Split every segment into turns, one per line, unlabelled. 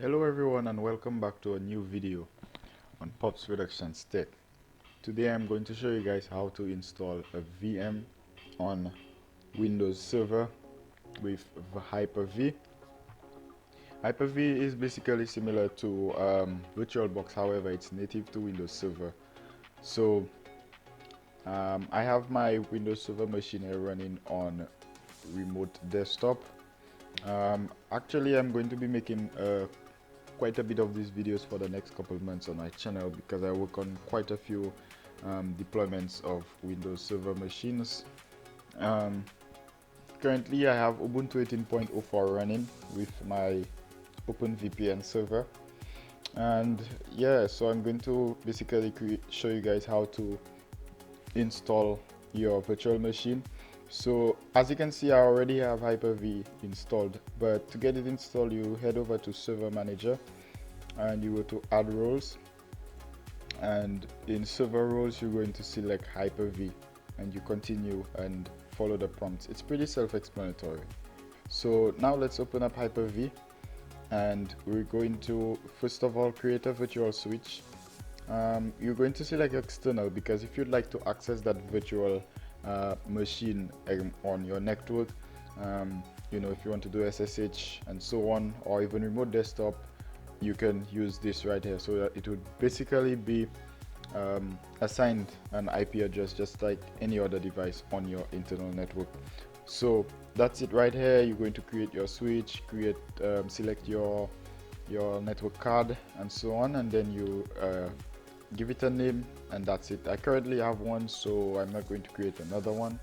Hello everyone and welcome back to a new video on Pops Productions Tech. Today I'm going to show you guys how to install a VM on Windows Server with Hyper-V. Hyper-V is basically similar to VirtualBox, however it's native to Windows Server. So I have my Windows Server machine here running on remote desktop. Actually I'm going to be making quite a bit of these videos for the next couple of months on my channel because I work on quite a few deployments of Windows Server machines. Currently I have Ubuntu 18.04 running with my OpenVPN server, and yeah, so I'm going to basically show you guys how to install your virtual machine. So as you can see, I already have Hyper-V installed, but to get it installed you head over to Server Manager and you go to Add Roles, and in Server Roles you're going to select Hyper-V and you continue and follow the prompts. It's pretty self-explanatory. So now let's open up Hyper-V and we're going to first of all create a virtual switch. You're going to select external because if you'd like to access that virtual machine on your network, you know, if you want to do SSH and so on, or even remote desktop, you can use this right here. So that it would basically be assigned an IP address just like any other device on your internal network. So that's it right here. You're going to create your switch, select your network card and so on, and then you give it a name, and that's it. I currently have one, so I'm not going to create another one.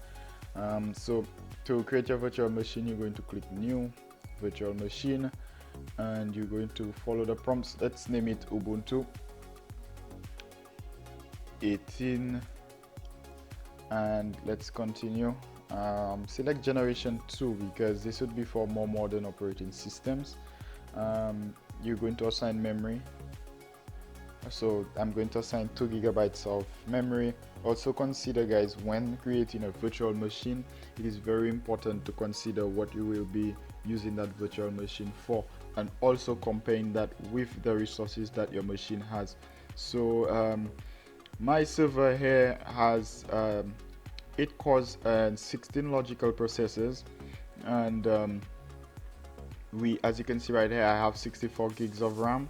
So to create your virtual machine, you're going to click New Virtual Machine and you're going to follow the prompts. Let's name it Ubuntu 18 and let's continue. Select generation 2 because this would be for more modern operating systems. You're going to assign memory, so I'm going to assign 2 gigabytes of memory. Also consider, guys, when creating a virtual machine, it is very important to consider what you will be using that virtual machine for, and also comparing that with the resources that your machine has. So my server here has 8 cores and 16 logical processors, and as you can see right here, I have 64 gigs of RAM.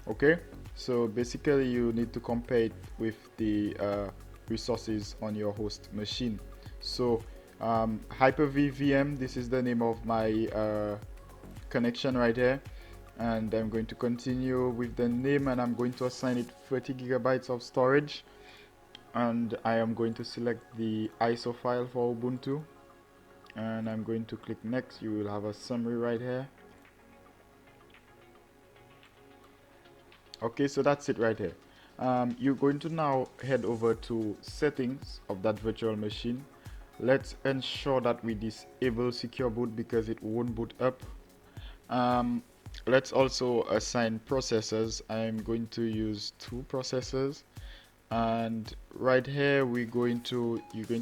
Okay, so basically you need to compare it with the resources on your host machine. So Hyper-V VM, this is the name of my connection right here, and I'm going to continue with the name and I'm going to assign it 30 gigabytes of storage, and I am going to select the ISO file for Ubuntu and I'm going to click next. You will have a summary right here. Okay, so that's it right here. You're going to now head over to settings of that virtual machine. Let's ensure that we disable secure boot because it won't boot up. Let's also assign processors. I'm going to use 2 processors, and right here you're going to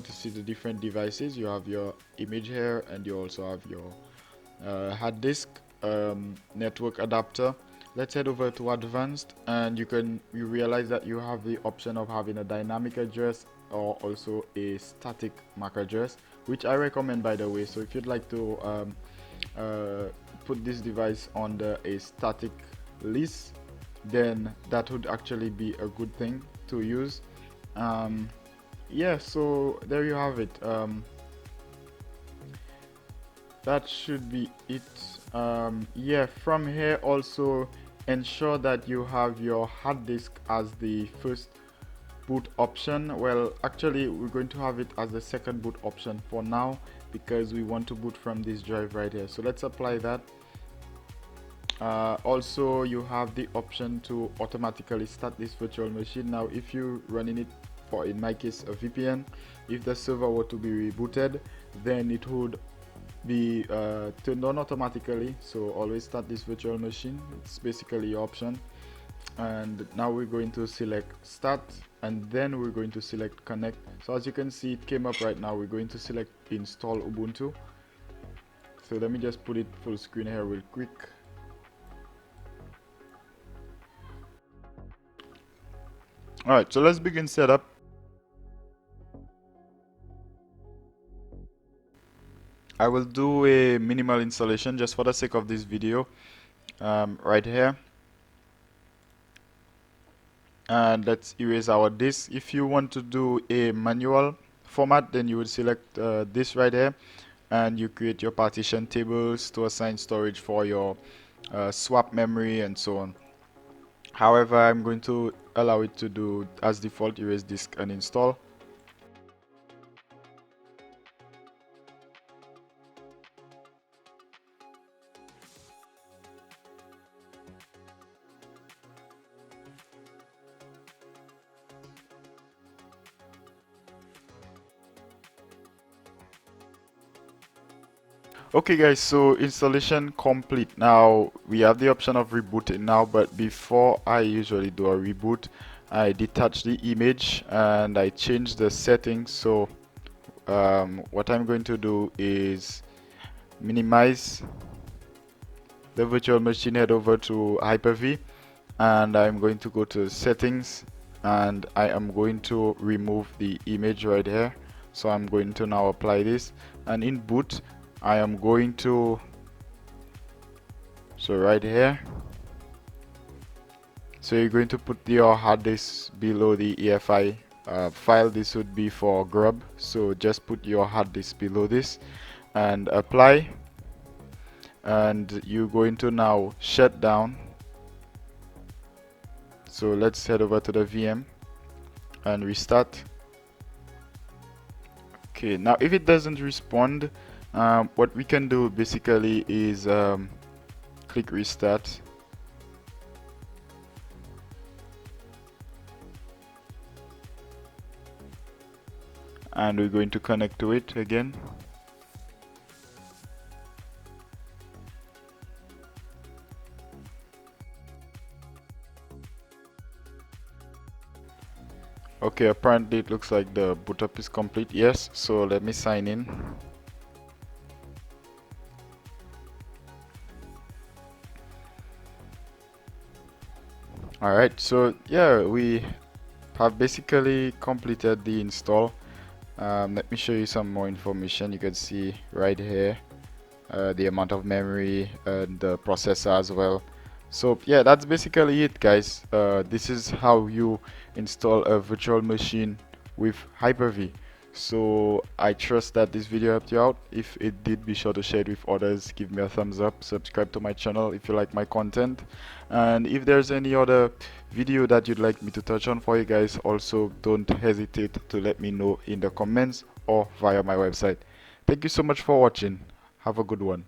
see the different devices. You have your image here and you also have your hard disk, network adapter. Let's head over to advanced, and you realize that you have the option of having a dynamic address or also a static MAC address, which I recommend, by the way. So if you'd like to put this device under a static list, then that would actually be a good thing to use. Yeah, so there you have it. That should be it. Yeah, from here also ensure that you have your hard disk as the first boot option. Well, actually we're going to have it as the second boot option for now because we want to boot from this drive right here. So let's apply that. Also you have the option to automatically start this virtual machine. Now if you're running it for, in my case, a VPN, if the server were to be rebooted, then it would be turned on automatically. So always start this virtual machine. It's basically your option. And now we're going to select start and then we're going to select connect. So as you can see, it came up right now. We're going to select install Ubuntu. So let me just put it full screen here real quick. Alright, so let's begin setup. I will do a minimal installation just for the sake of this video, right here. And let's erase our disk. If you want to do a manual format, then you would select this right here, and you create your partition tables to assign storage for your swap memory and so on. However, I'm going to allow it to do as default erase disk and install. Okay guys, so installation complete. Now we have the option of rebooting now, but before I usually do a reboot, I detach the image and I change the settings. So what I'm going to do is minimize the virtual machine, head over to Hyper-V, and I'm going to go to settings, and I am going to remove the image right here. So I'm going to now apply this, and in boot I am going to, so right here, so you're going to put your hard disk below the EFI file. This would be for grub, so just put your hard disk below this and apply, and you're going to now shut down. So let's head over to the VM and restart. Okay, now if it doesn't respond, what we can do basically is click restart, and we're going to connect to it again. Okay, apparently it looks like the boot up is complete. Yes, so let me sign in. Alright, so yeah, we have basically completed the install. Let me show you some more information. You can see right here the amount of memory and the processor as well. So yeah, that's basically it guys. This is how you install a virtual machine with Hyper-V. So I trust that this video helped you out. If it did, be sure to share it with others. Give me a thumbs up, subscribe to my channel if you like my content, and if there's any other video that you'd like me to touch on for you guys, also don't hesitate to let me know in the comments or via my website. Thank you so much for watching. Have a good one.